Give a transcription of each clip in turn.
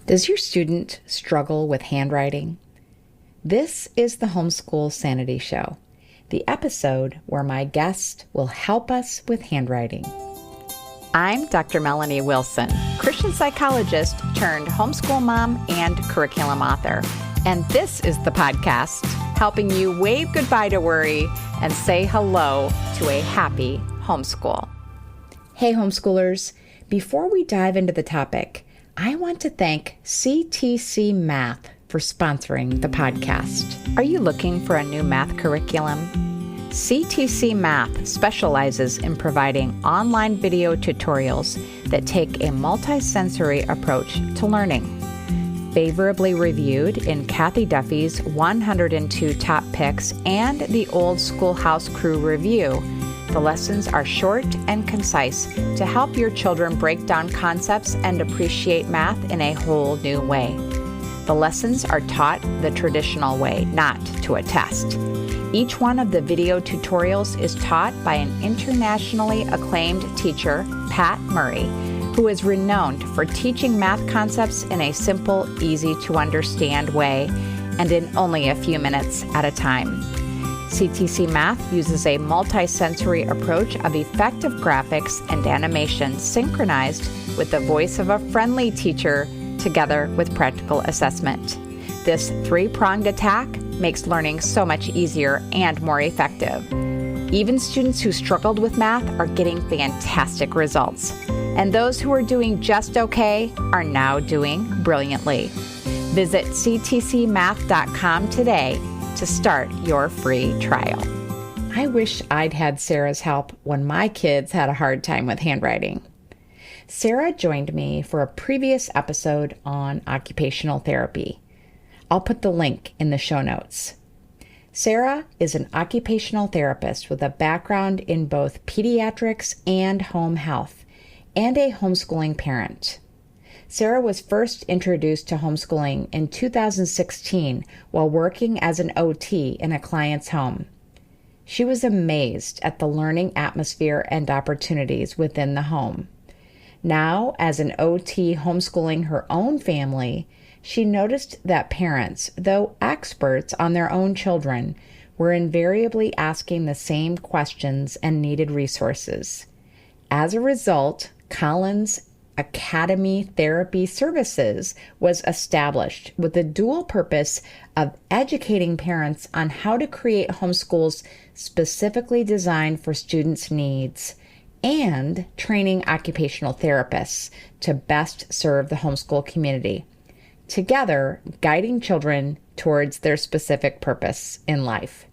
Does your student struggle with handwriting? This is the Homeschool Sanity Show, the episode where my guest will help us with handwriting. I'm Dr. Melanie Wilson, Christian psychologist turned homeschool mom and curriculum author. And this is the podcast helping you wave goodbye to worry and say hello to a happy homeschool. Hey homeschoolers, before we dive into the topic, I want to thank CTC Math for sponsoring the podcast. Are you looking for a new math curriculum? CTC Math specializes in providing online video tutorials that take a multisensory approach to learning. Favorably reviewed in Kathy Duffy's 102 Top Picks and the Old Schoolhouse Crew Review, the lessons are short and concise to help your children break down concepts and appreciate math in a whole new way. The lessons are taught the traditional way, not to a test. Each one of the video tutorials is taught by an internationally acclaimed teacher, Pat Murray, who is renowned for teaching math concepts in a simple, easy-to-understand way and in only a few minutes at a time. CTC Math uses a multisensory approach of effective graphics and animation synchronized with the voice of a friendly teacher together with practical assessment. This three-pronged attack makes learning so much easier and more effective. Even students who struggled with math are getting fantastic results. And those who are doing just okay are now doing brilliantly. Visit ctcmath.com today to start your free trial. I wish I'd had Sarah's help when my kids had a hard time with handwriting. Sarah joined me for a previous episode on occupational therapy. I'll put the link in the show notes. Sarah is an occupational therapist with a background in both pediatrics and home health, and a homeschooling parent. Sarah was first introduced to homeschooling in 2016 while working as an OT in a client's home. She was amazed at the learning atmosphere and opportunities within the home. Now, as an OT homeschooling her own family, she noticed that parents, though experts on their own children, were invariably asking the same questions and needed resources. As a result, Collins Academy Therapy Services was established with the dual purpose of educating parents on how to create homeschools specifically designed for students' needs and training occupational therapists to best serve the homeschool community, together guiding children towards their specific purpose in life.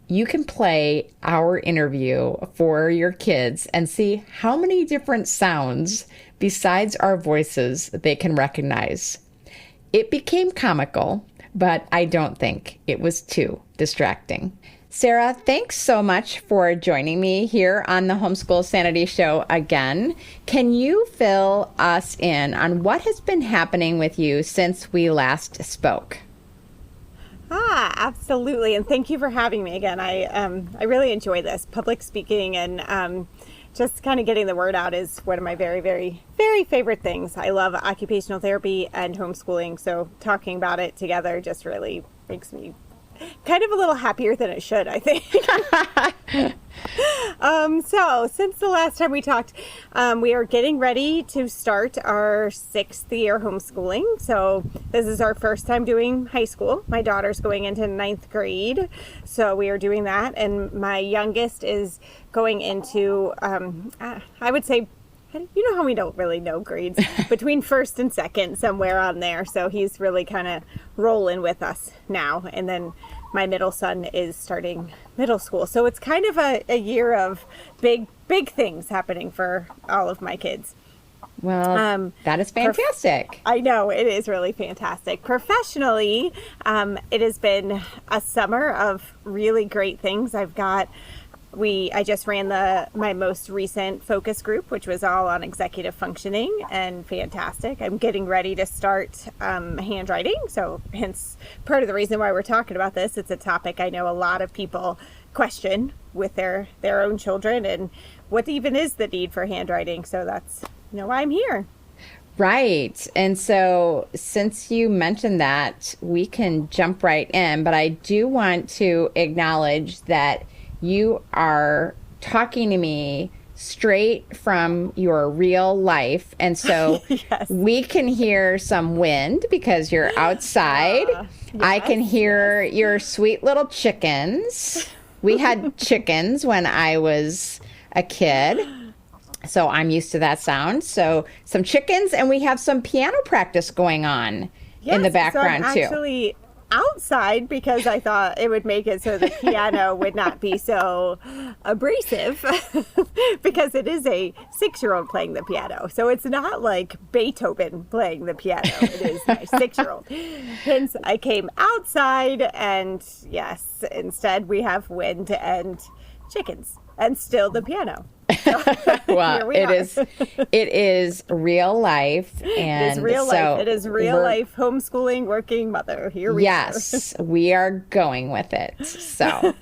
You can play our interview for your kids and see how many different sounds besides our voices they can recognize. It became comical, but I don't think it was too distracting. Sarah, thanks so much for joining me here on the Homeschool Sanity Show again. Can you fill us in on what has been happening with you since we last spoke? Absolutely. And thank you for having me again. I really enjoy this. Public speaking and just kind of getting the word out is one of my very, very, very favorite things. I love occupational therapy and homeschooling. So talking about it together just really makes me kind of a little happier than it should, I think. So since the last time we talked, we are getting ready to start our 6th year homeschooling. So this is our first time doing high school. My daughter's going into 9th grade. So we are doing that. And my youngest is going into, I would say, you know how we don't really know grades, between 1st and 2nd, somewhere on there. So he's really kind of rolling with us now. And then my middle son is starting middle school. So it's kind of a year of big things happening for all of my kids. Well, that is fantastic. I know, it is really fantastic. Professionally, it has been a summer of really great things. I just ran my most recent focus group, which was all on executive functioning, and fantastic. I'm getting ready to start handwriting, so hence part of the reason why we're talking about this. It's a topic I know a lot of people question with their own children, and what even is the need for handwriting. So that's why I'm here. Right. And so since you mentioned that, we can jump right in, but I do want to acknowledge that you are talking to me straight from your real life. And so Yes. we can hear some wind because you're outside. I can hear your sweet little chickens. We had chickens when I was a kid. So I'm used to that sound. So some chickens, and we have some piano practice going on in the background, so I'm too. actually outside because I thought it would make it so the piano would not be so abrasive because it is a 6-year-old playing the piano. So it's not like Beethoven playing the piano. It is my 6-year-old. Hence, I came outside, and yes, instead we have wind and chickens and still the piano. Well, it is real life, and it is real life. It is real life homeschooling working mother. Here we are. Yes, we are going with it. So,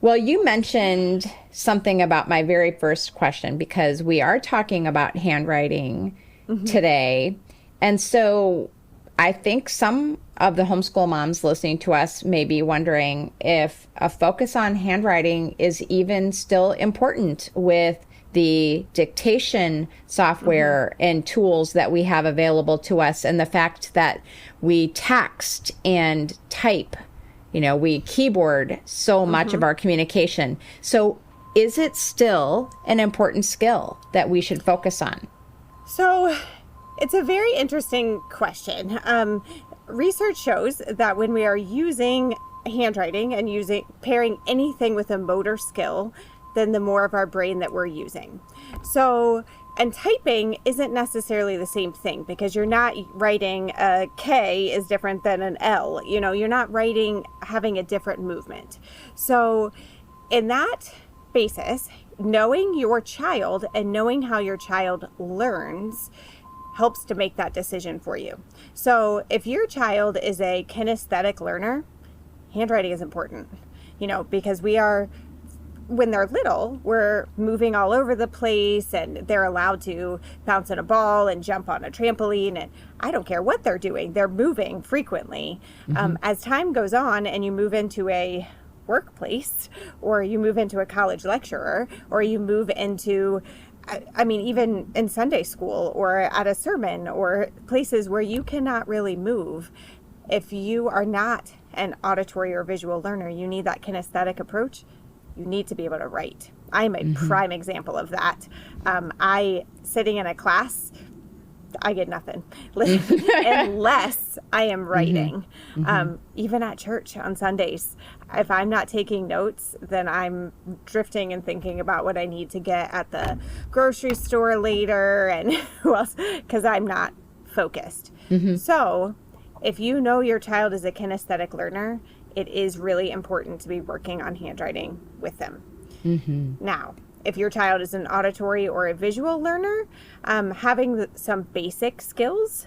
well, you mentioned something about my very first question because we are talking about handwriting today, and so I think some of the homeschool moms listening to us may be wondering if a focus on handwriting is even still important with the dictation software and tools that we have available to us, and the fact that we text and type, we keyboard so much of our communication. So is it still an important skill that we should focus on? So it's a very interesting question. Research shows that when we are using handwriting and pairing anything with a motor skill, then the more of our brain that we're using. So, and typing isn't necessarily the same thing because you're not writing a K is different than an L. You're not having a different movement. So in that basis, knowing your child and knowing how your child learns helps to make that decision for you. So if your child is a kinesthetic learner, handwriting is important, because when they're little, we're moving all over the place and they're allowed to bounce in a ball and jump on a trampoline. And I don't care what they're doing, they're moving frequently. As time goes on and you move into a workplace, or you move into a college lecturer, or you move into even in Sunday school or at a sermon or places where you cannot really move, if you are not an auditory or visual learner, you need that kinesthetic approach. You need to be able to write. I'm a prime example of that. Sitting in a class, I get nothing unless I am writing. Even at church on Sundays, if I'm not taking notes, then I'm drifting and thinking about what I need to get at the grocery store later and who else, because I'm not focused. So if you know your child is a kinesthetic learner, it is really important to be working on handwriting with them. Now, if your child is an auditory or a visual learner, having some basic skills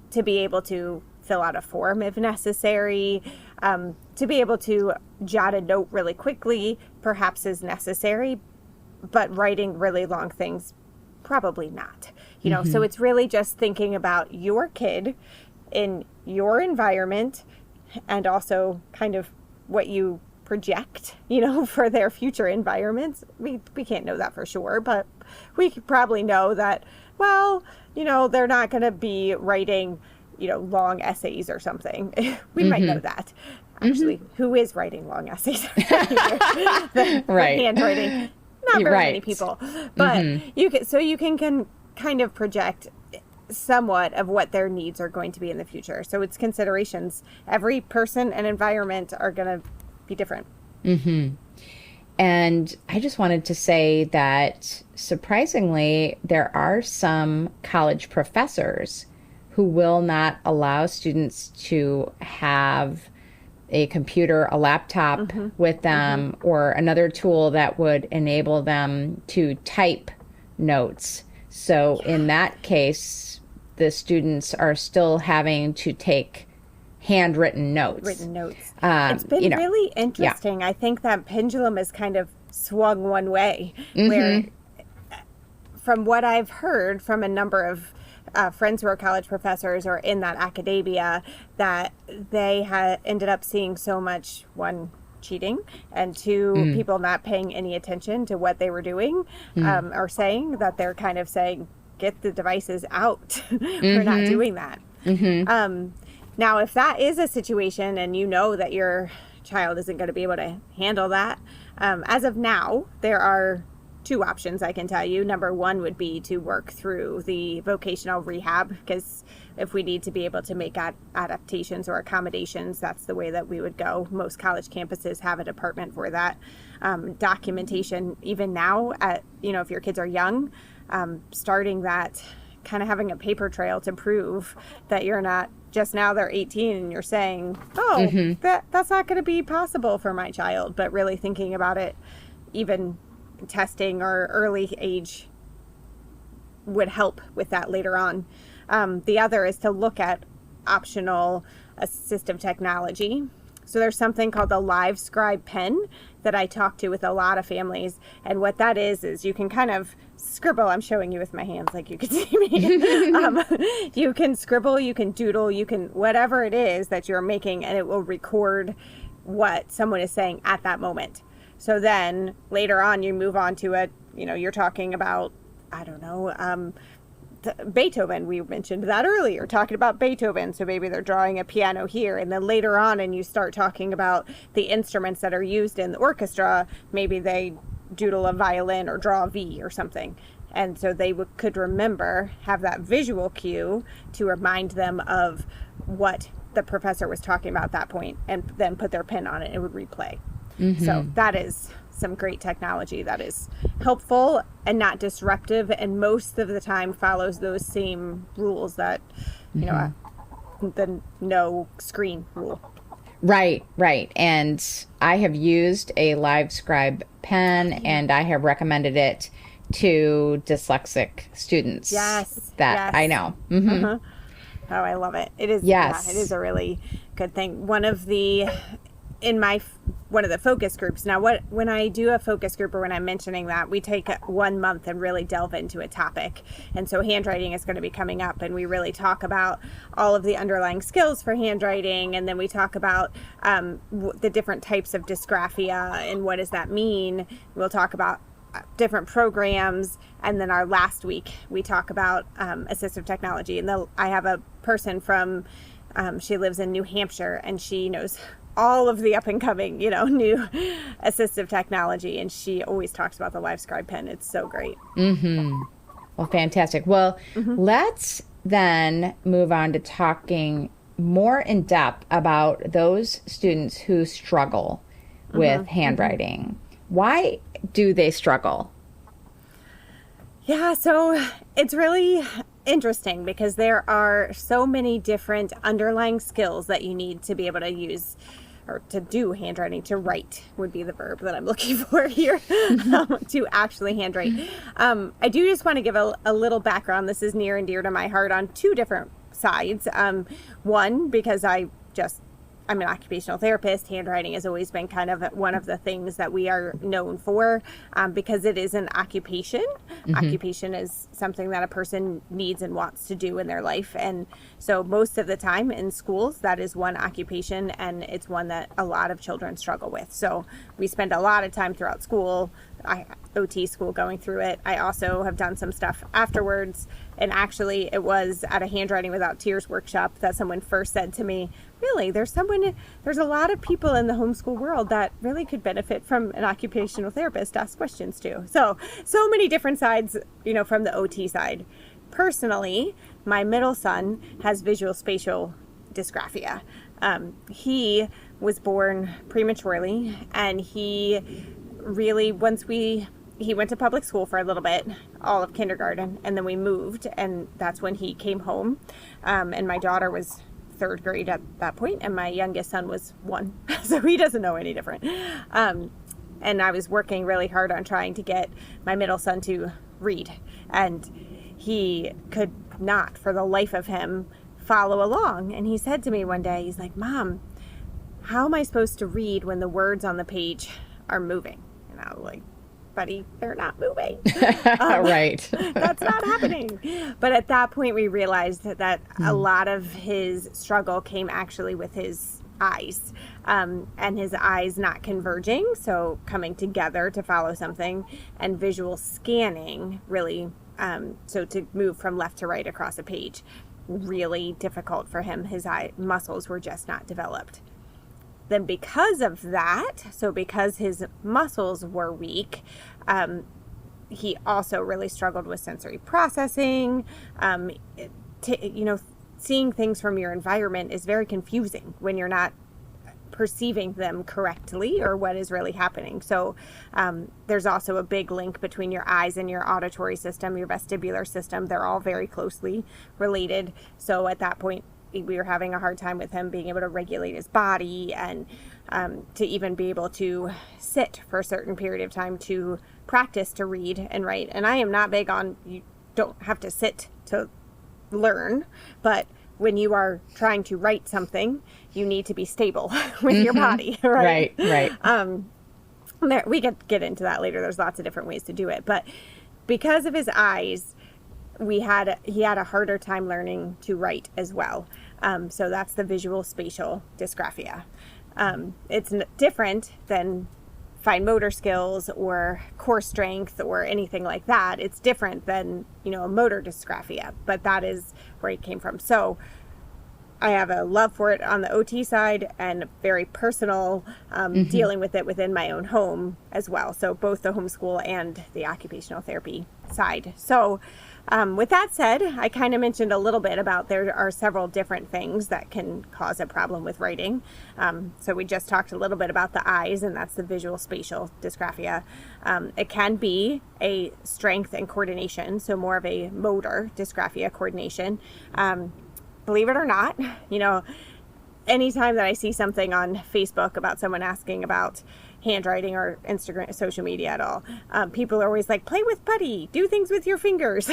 to be able to fill out a form if necessary, to be able to jot a note really quickly, perhaps is necessary, but writing really long things, probably not. So it's really just thinking about your kid in your environment and also kind of what you project, for their future environments. We can't know that for sure, but we could probably know that, they're not going to be writing, long essays or something. We might know that. Actually, who is writing long essays? Right. Handwriting. Not very many people. But you can kind of project somewhat of what their needs are going to be in the future. So it's considerations. Every person and environment are going to be different. And I just wanted to say that surprisingly, there are some college professors who will not allow students to have a computer, a laptop with them, or another tool that would enable them to type notes. So in that case, the students are still having to take handwritten notes. It's been really interesting. I think that pendulum has kind of swung one way, where from what I've heard from a number of friends who are college professors or in that academia, that they had ended up seeing so much, one, cheating, and two, people not paying any attention to what they were doing or saying, that they're kind of saying, get the devices out. We're not doing that. Now, if that is a situation and you know that your child isn't going to be able to handle that, as of now, there are two options I can tell you. Number one would be to work through the vocational rehab, because if we need to be able to make adaptations or accommodations, that's the way that we would go. Most college campuses have a department for that. Documentation, even now, if your kids are young, starting that, kind of having a paper trail to prove that you're not just now they're 18 and you're saying, that's not going to be possible for my child, but really thinking about it, even testing or early age would help with that later on. The other is to look at optional assistive technology. So there's something called the Live Scribe pen that I talk to with a lot of families. And what that is you can kind of scribble. I'm showing you with my hands like you can see me. You can scribble, you can doodle, you can whatever it is that you're making, and it will record what someone is saying at that moment. So then later on you move on to you're talking about, I don't know, Beethoven. We mentioned that earlier, talking about Beethoven. So maybe they're drawing a piano here, and then later on, and you start talking about the instruments that are used in the orchestra. Maybe they doodle a violin or draw a V or something. And so they could remember, have that visual cue to remind them of what the professor was talking about at that point, and then put their pen on it and it would replay. So that is some great technology that is helpful and not disruptive, and most of the time follows those same rules that, the no screen rule. Right. And I have used a Live Scribe pen, and I have recommended it to dyslexic students. Yes. I know. Oh, I love it. It is. Yes. It is a really good thing. One of the focus groups. Now, when I do a focus group, or when I'm mentioning that, we take 1 month and really delve into a topic. And so handwriting is going to be coming up, and we really talk about all of the underlying skills for handwriting. And then we talk about the different types of dysgraphia and what does that mean. We'll talk about different programs. And then our last week, we talk about assistive technology. And I have a person from, she lives in New Hampshire, and she knows all of the up and coming, new assistive technology. And she always talks about the Live Scribe pen. It's so great. Well, fantastic. Well, let's then move on to talking more in depth about those students who struggle with handwriting. Why do they struggle? Yeah, so it's really interesting because there are so many different underlying skills that you need to be able to use, or to do handwriting. To write would be the verb that I'm looking for here, to actually handwrite. I do just want to give a little background. This is near and dear to my heart on two different sides. One, because I'm an occupational therapist. Handwriting has always been kind of one of the things that we are known for, because it is an occupation. Occupation is something that a person needs and wants to do in their life. And so most of the time in schools, that is one occupation, and it's one that a lot of children struggle with. So we spend a lot of time throughout school, OT school, going through it. I also have done some stuff afterwards. And actually, it was at a Handwriting Without Tears workshop that someone first said to me, really, there's a lot of people in the homeschool world that really could benefit from an occupational therapist to ask questions to. So many different sides, from the OT side. Personally, my middle son has visual spatial dysgraphia. He was born prematurely, and he really, he went to public school for a little bit, all of kindergarten, and then we moved, and that's when he came home. And my daughter was third grade at that point, and my youngest son was 1, so he doesn't know any different. And I was working really hard on trying to get my middle son to read, and he could not, for the life of him, follow along. And he said to me one day, he's like, "Mom, how am I supposed to read when the words on the page are moving?" And I was like, buddy, they're not moving. Right. That's not happening. But at that point, we realized that a lot of his struggle came actually with his eyes, and his eyes not converging, so coming together to follow something, and visual scanning really, so to move from left to right across a page, really difficult for him. His eye muscles were just not developed. Then because of that, so because his muscles were weak, he also really struggled with sensory processing. Seeing things from your environment is very confusing when you're not perceiving them correctly or what is really happening. So there's also a big link between your eyes and your auditory system, your vestibular system. They're all very closely related. So at that point, we were having a hard time with him being able to regulate his body and to even be able to sit for a certain period of time to practice to read and write. And I am not big on, you don't have to sit to learn, but when you are trying to write something, you need to be stable with your body, right? Right. We could get into that later. There's lots of different ways to do it, but because of his eyes, he had a harder time learning to write as well. So that's the visual spatial dysgraphia. It's different than fine motor skills or core strength or anything like that. It's different than, a motor dysgraphia, but that is where it came from. So I have a love for it on the OT side and very personal dealing with it within my own home as well. So both the homeschool and the occupational therapy side. So with that said, I kind of mentioned a little bit about there are several different things that can cause a problem with writing. So we just talked a little bit about the eyes, and that's the visual spatial dysgraphia. It can be a strength and coordination, so more of a motor dysgraphia coordination. Believe it or not, anytime that I see something on Facebook about someone asking about handwriting or Instagram, social media at all, people are always like, play with putty, do things with your fingers.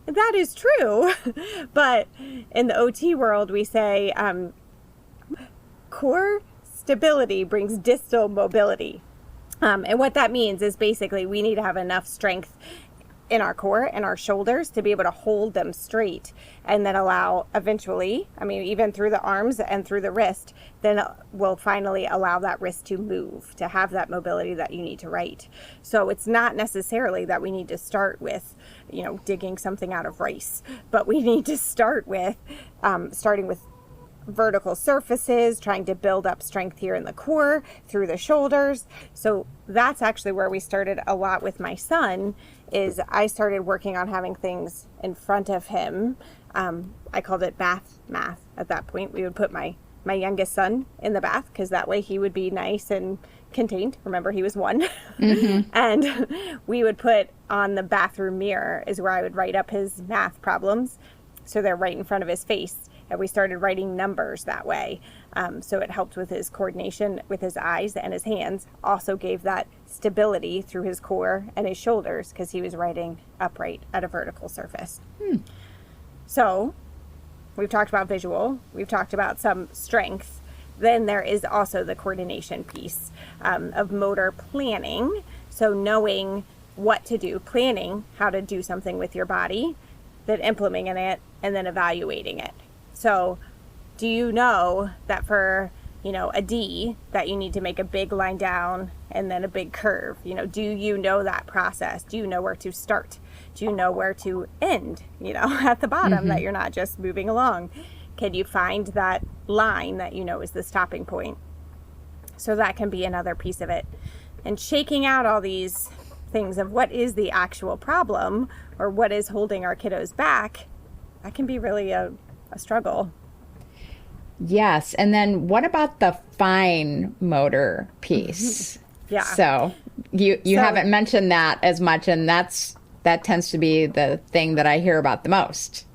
That is true. But in the OT world, we say core stability brings distal mobility. And what that means is basically we need to have enough strength in our core and our shoulders to be able to hold them straight, and then allow eventually, even through the arms and through the wrist, then we'll finally allow that wrist to move, to have that mobility that you need to write. So it's not necessarily that we need to start with, digging something out of rice, but we need to start with, starting with vertical surfaces, trying to build up strength here in the core through the shoulders. So that's actually where we started a lot with my son. Is I started working on having things in front of him. I called it bath math at that point. We would put my youngest son in the bath because that way he would be nice and contained. Remember, he was 1. And we would put on the bathroom mirror is where I would write up his math problems. So they're right in front of his face. And we started writing numbers that way. So it helped with his coordination with his eyes and his hands. Also gave that stability through his core and his shoulders because he was writing upright at a vertical surface. So we've talked about visual. We've talked about some strength. Then there is also the coordination piece of motor planning. So knowing what to do, planning how to do something with your body, then implementing it, and then evaluating it. So do you know that for, a D, that you need to make a big line down and then a big curve? Do you know that process? Do you know where to start? Do you know where to end, at the bottom, that you're not just moving along? Can you find that line that is the stopping point? So that can be another piece of it. And shaking out all these things of what is the actual problem or what is holding our kiddos back, that can be really a struggle. Yes. And then what about the fine motor piece? Yeah. So you haven't mentioned that as much, and that tends to be the thing that I hear about the most.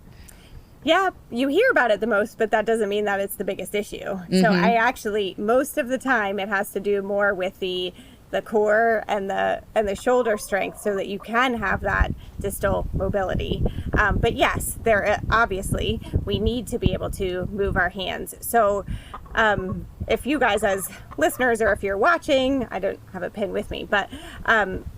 Yeah, you hear about it the most, but that doesn't mean that it's the biggest issue. So I actually, most of the time, it has to do more with the the core and the shoulder strength so that you can have that distal mobility. But yes, there obviously we need to be able to move our hands. So if you guys as listeners, or if you're watching, I don't have a pen with me, but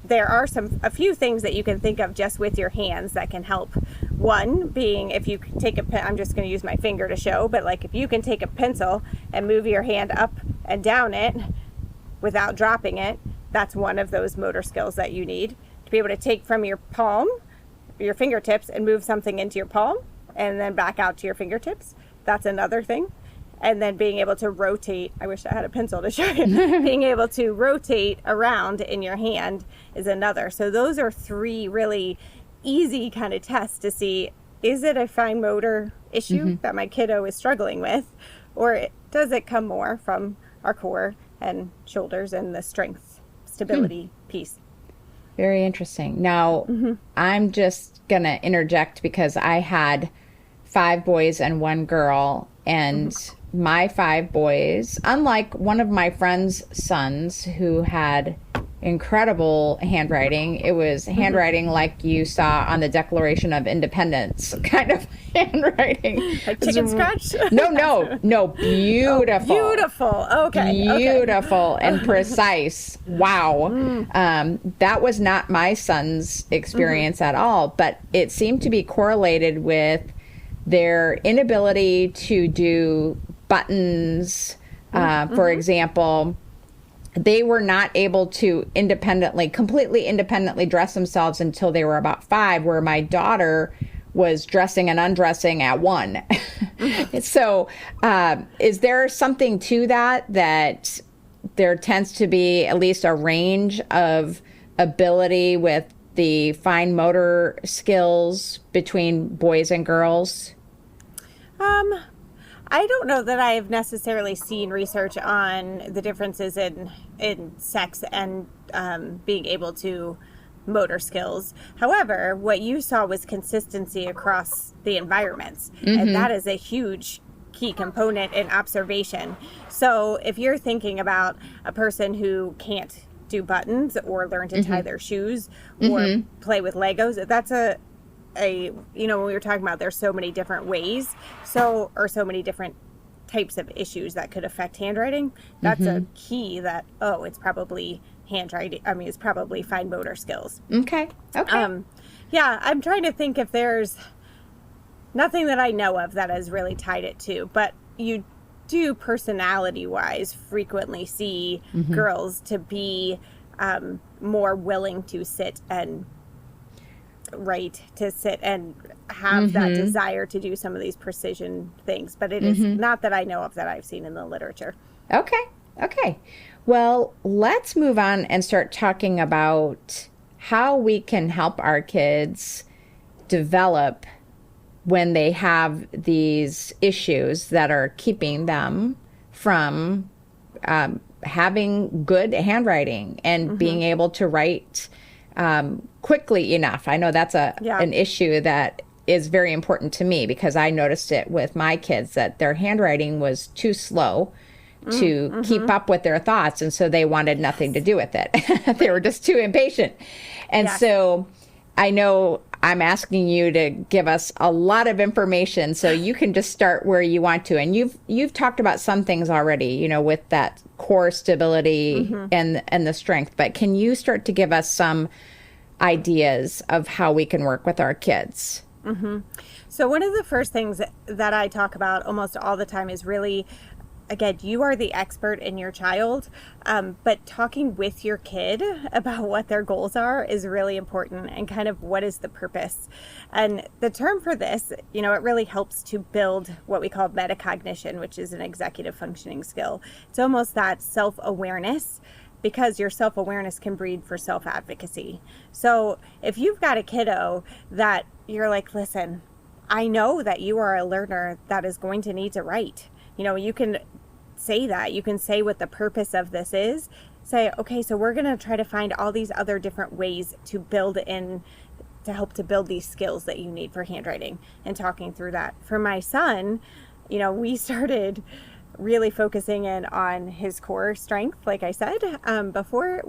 there are a few things that you can think of just with your hands that can help. One being, if you take a pen, I'm just going to use my finger to show, but like if you can take a pencil and move your hand up and down it without dropping it, that's one of those motor skills that you need. To be able to take from your palm, your fingertips, and move something into your palm and then back out to your fingertips, that's another thing. And then being able to rotate, I wish I had a pencil to show you, being able to rotate around in your hand is another. So those are three really easy kind of tests to see, is it a fine motor issue that my kiddo is struggling with, or does it come more from our core and shoulders and the strength, stability piece? Very interesting. Now, I'm just going to interject because I had 5 boys and 1 girl, and my 5 boys, unlike one of my friend's sons who had incredible handwriting, it was handwriting like you saw on the Declaration of Independence kind of handwriting. Like chicken scratch? No, beautiful. Oh, beautiful. Okay. Beautiful and precise. Wow. That was not my son's experience at all, but it seemed to be correlated with their inability to do buttons. For example, they were not able to completely independently dress themselves until they were about 5, where my daughter was dressing and undressing at 1. So is there something to that there tends to be at least a range of ability with the fine motor skills between boys and girls? I don't know that I have necessarily seen research on the differences in sex and being able to motor skills. However, what you saw was consistency across the environments, and that is a huge key component in observation. So if you're thinking about a person who can't do buttons or learn to tie their shoes or play with Legos, that's when we were talking about there's so many different ways, so many different types of issues that could affect handwriting. That's a key that, it's probably handwriting. I mean, it's probably fine motor skills. Okay. Yeah, I'm trying to think if there's nothing that I know of that has really tied it to, but you do personality-wise frequently see girls to be more willing to sit and have that desire to do some of these precision things, but it is not that I know of that I've seen in the literature. Okay. Well, let's move on and start talking about how we can help our kids develop when they have these issues that are keeping them from having good handwriting and being able to write quickly enough. I know that's an issue that is very important to me because I noticed it with my kids that their handwriting was too slow to keep up with their thoughts, and so they wanted nothing to do with it. They were just too impatient. And so I know I'm asking you to give us a lot of information, so you can just start where you want to. And you've talked about some things already, with that core stability and the strength. But can you start to give us some ideas of how we can work with our kids? So one of the first things that I talk about almost all the time is really, again, you are the expert in your child, but talking with your kid about what their goals are is really important, and kind of what is the purpose. And the term for this, it really helps to build what we call metacognition, which is an executive functioning skill. It's almost that self-awareness, because your self-awareness can breed for self-advocacy. So if you've got a kiddo that you're like, listen, I know that you are a learner that is going to need to write. You can say that. You can say what the purpose of this is. Say, okay, so we're going to try to find all these other different ways to help to build these skills that you need for handwriting, and talking through that. For my son, we started really focusing in on his core strength. Like I said before,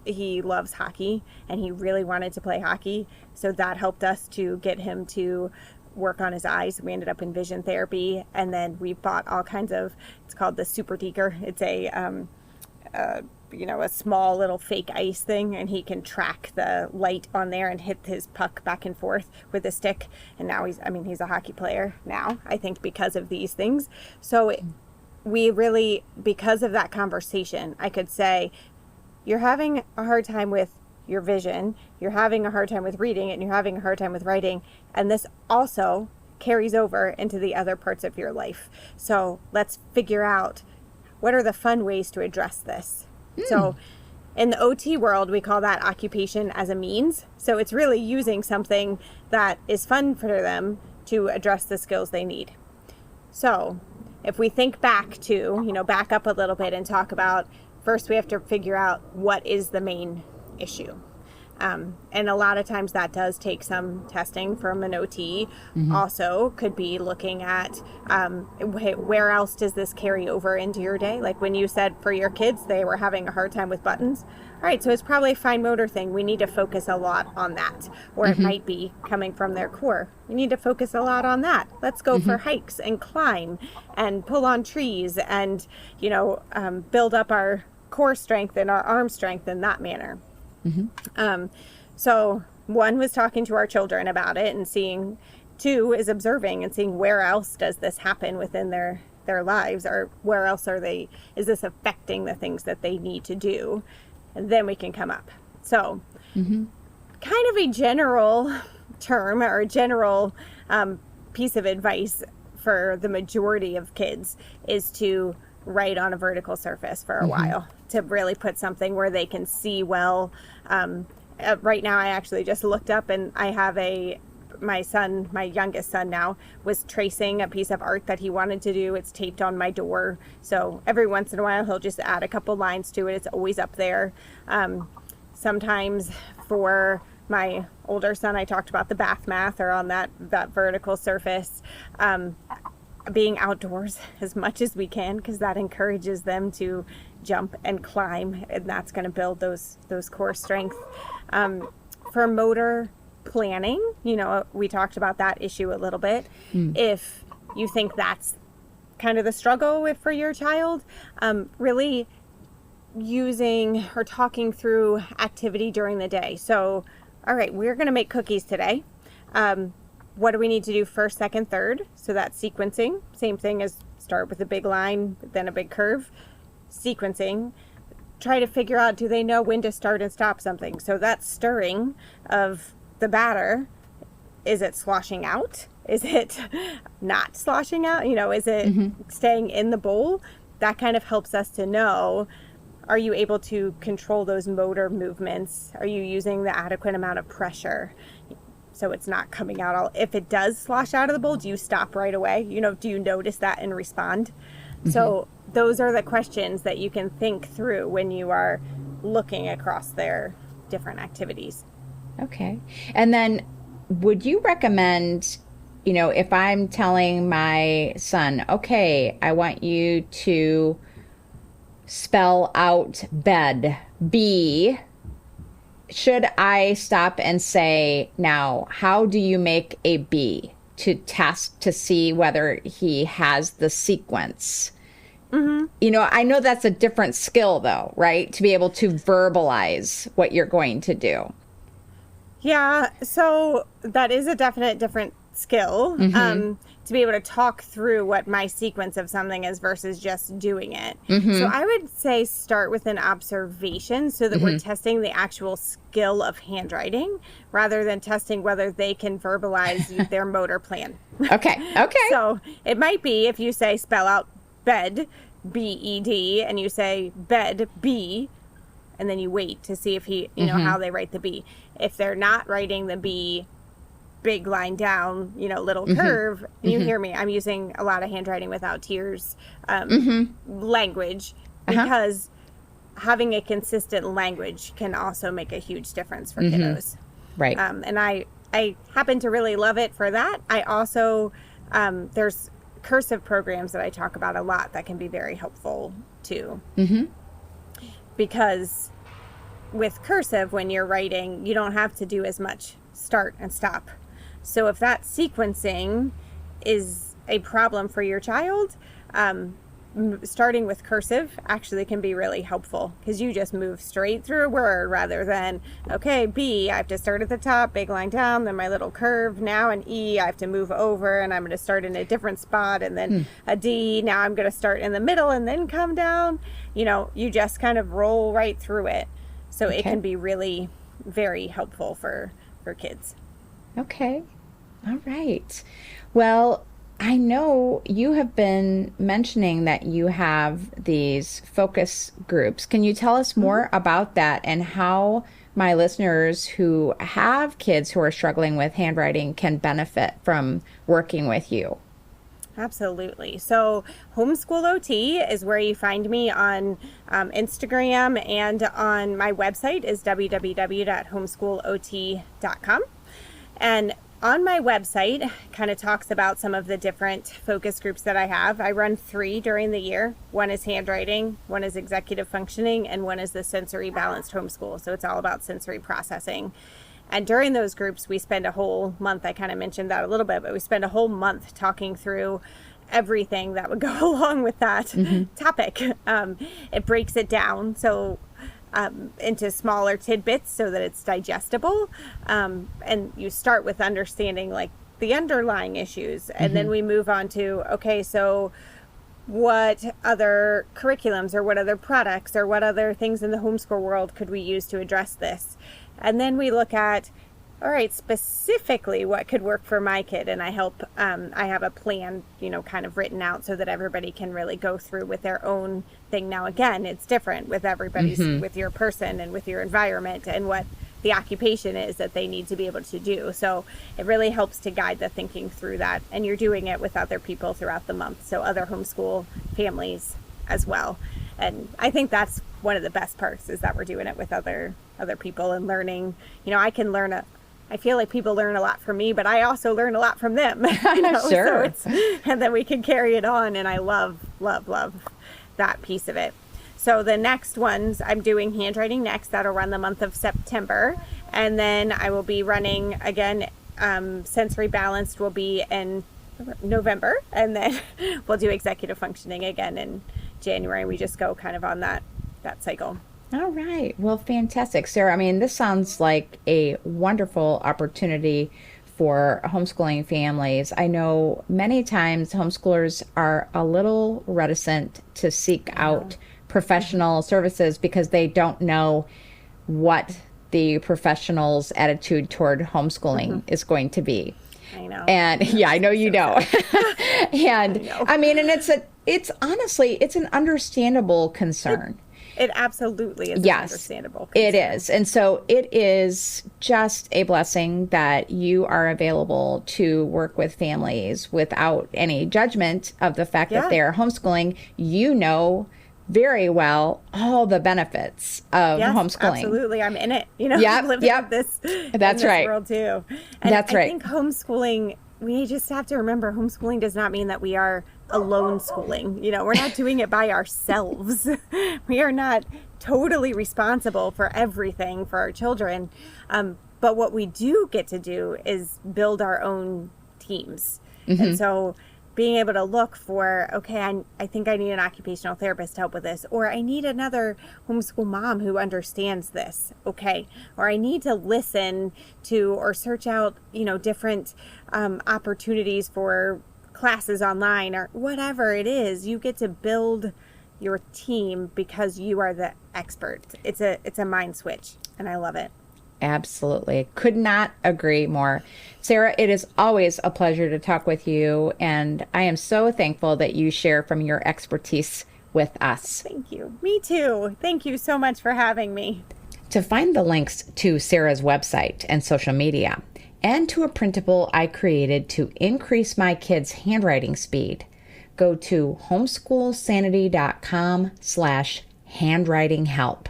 he loves hockey and he really wanted to play hockey. So that helped us to get him to work on his eyes. We ended up in vision therapy, and then we bought all kinds of, it's called the Super Deker. It's a small little fake ice thing, and he can track the light on there and hit his puck back and forth with a stick. And now he's a hockey player now, I think, because of these things. So we really, because of that conversation, I could say, you're having a hard time with your vision, you're having a hard time with reading, and you're having a hard time with writing, and this also carries over into the other parts of your life. So let's figure out, what are the fun ways to address this? So in the OT world, we call that occupation as a means. So it's really using something that is fun for them to address the skills they need. So if we think back to, back up a little bit and talk about, first we have to figure out what is the main issue. And a lot of times that does take some testing from an OT. Also could be looking at where else does this carry over into your day? Like when you said for your kids, they were having a hard time with buttons. All right, so it's probably a fine motor thing. We need to focus a lot on that. Or it might be coming from their core. We need to focus a lot on that. Let's go for hikes and climb and pull on trees and, build up our core strength and our arm strength in that manner. So one was talking to our children about it and seeing, two is observing and seeing where else does this happen within their lives, or where else is this affecting the things that they need to do? And then we can come up. So kind of a general term or a general piece of advice for the majority of kids is to write on a vertical surface for a while, to really put something where they can see well. Right now, I actually just looked up and I have my youngest son now, was tracing a piece of art that he wanted to do. It's taped on my door. So every once in a while, he'll just add a couple lines to it. It's always up there. Sometimes for my older son, I talked about the bath math or on that vertical surface. Being outdoors as much as we can, because that encourages them to jump and climb, and that's going to build those core strength. For motor planning, we talked about that issue a little bit. If you think that's kind of the struggle for your child, really using or talking through activity during the day. So, all right, we're going to make cookies today. What do we need to do first, second, third? So that's sequencing. Same thing as start with a big line, then a big curve. Sequencing. Try to figure out, do they know when to start and stop something? So that's stirring of the batter. Is it sloshing out? Is it not sloshing out? Is it staying in the bowl? That kind of helps us to know, are you able to control those motor movements? Are you using the adequate amount of pressure? So it's not coming out all. If it does slosh out of the bowl, do you stop right away? Do you notice that and respond? So those are the questions that you can think through when you are looking across their different activities. Okay. And then would you recommend, if I'm telling my son, okay, I want you to spell out bed, B, should I stop and say, now, how do you make a B, to test to see whether he has the sequence? I know that's a different skill, though, right? To be able to verbalize what you're going to do. Yeah, so that is a definite different skill. To be able to talk through what my sequence of something is versus just doing it. So I would say start with an observation so that we're testing the actual skill of handwriting rather than testing whether they can verbalize their motor plan. Okay. So it might be if you say spell out bed, B-E-D, and you say bed, B, and then you wait to see if he, how they write the B. If they're not writing the B, big line down, little curve, and you hear me, I'm using a lot of handwriting without tears language, because having a consistent language can also make a huge difference for kiddos. Right. And I happen to really love it for that. I also, there's cursive programs that I talk about a lot that can be very helpful too. Because with cursive, when you're writing, you don't have to do as much start and stop. So if that sequencing is a problem for your child, starting with cursive actually can be really helpful, because you just move straight through a word rather than, okay, B, I have to start at the top, big line down, then my little curve. Now an E, I have to move over and I'm going to start in a different spot, and then a D, now I'm going to start in the middle and then come down. You know, you just kind of roll right through it. So it can be really very helpful for kids. Okay. All right. Well, I know you have been mentioning that you have these focus groups. Can you tell us more about that and how my listeners who have kids who are struggling with handwriting can benefit from working with you? Absolutely. So Homeschool OT is where you find me on Instagram, and on my website is www.homeschoolot.com. And on my website kind of talks about some of the different focus groups that I have. I run 3 during the year. One is handwriting, one is executive functioning, and one is the sensory balanced homeschool. So it's all about sensory processing. And during those groups, we spend a whole month, I kind of mentioned that a little bit, but we spend a whole month talking through everything that would go along with that topic. It breaks it down into smaller tidbits so that it's digestible. And you start with understanding like the underlying issues. And then we move on to, okay, so what other curriculums or what other products or what other things in the homeschool world could we use to address this? And then we look at, all right, specifically what could work for my kid. And I have a plan, kind of written out so that everybody can really go through with their own thing. Now, again, it's different with everybody's, with your person and with your environment and what the occupation is that they need to be able to do. So it really helps to guide the thinking through that. And you're doing it with other people throughout the month. So other homeschool families as well. And I think that's one of the best parts, is that we're doing it with other people and learning. I can I feel like people learn a lot from me, but I also learn a lot from them. Sure. So and then we can carry it on. And I love, love, love that piece of it. So the next ones, I'm doing handwriting next. That'll run the month of September. And then I will be running again, sensory balanced will be in November. And then we'll do executive functioning again in January. We just go kind of on that cycle. All right. Well, fantastic. Sarah, I mean, this sounds like a wonderful opportunity for homeschooling families. I know many times homeschoolers are a little reticent to seek out professional services because they don't know what the professional's attitude toward homeschooling is going to be. I know. And yeah, I know you know. And I mean, and it's honestly, it's an understandable concern. It absolutely is understandable. It is. And so it is just a blessing that you are available to work with families without any judgment of the fact that they're homeschooling. You know very well all the benefits of homeschooling. Absolutely. I'm in it. I've lived this, That's in right. this world too. And That's right. I think homeschooling, we just have to remember, homeschooling does not mean that we are alone schooling. We're not doing it by ourselves. We are not totally responsible for everything for our children. But what we do get to do is build our own teams. And so being able to look for, okay, I think I need an occupational therapist to help with this, or I need another homeschool mom who understands this, okay, or I need to listen to or search out, different opportunities for classes online or whatever it is. You get to build your team because you are the expert. It's a mind switch, and I love it. Absolutely. Could not agree more. Sarah, it is always a pleasure to talk with you, and I am so thankful that you share from your expertise with us. Thank you. Me too. Thank you so much for having me. To find the links to Sarah's website and social media, and to a printable I created to increase my kids' handwriting speed, go to homeschoolsanity.com/handwritinghelp.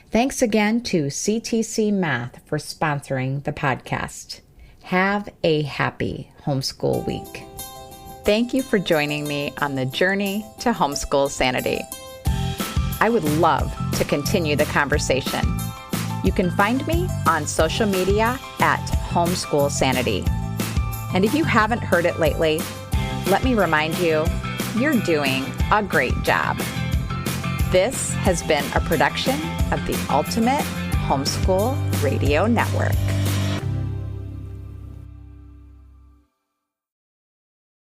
Thanks again to CTC Math for sponsoring the podcast. Have a happy homeschool week. Thank you for joining me on the journey to homeschool sanity. I would love to continue the conversation. You can find me on social media at Homeschool Sanity. And if you haven't heard it lately, let me remind you, you're doing a great job. This has been a production of the Ultimate Homeschool Radio Network.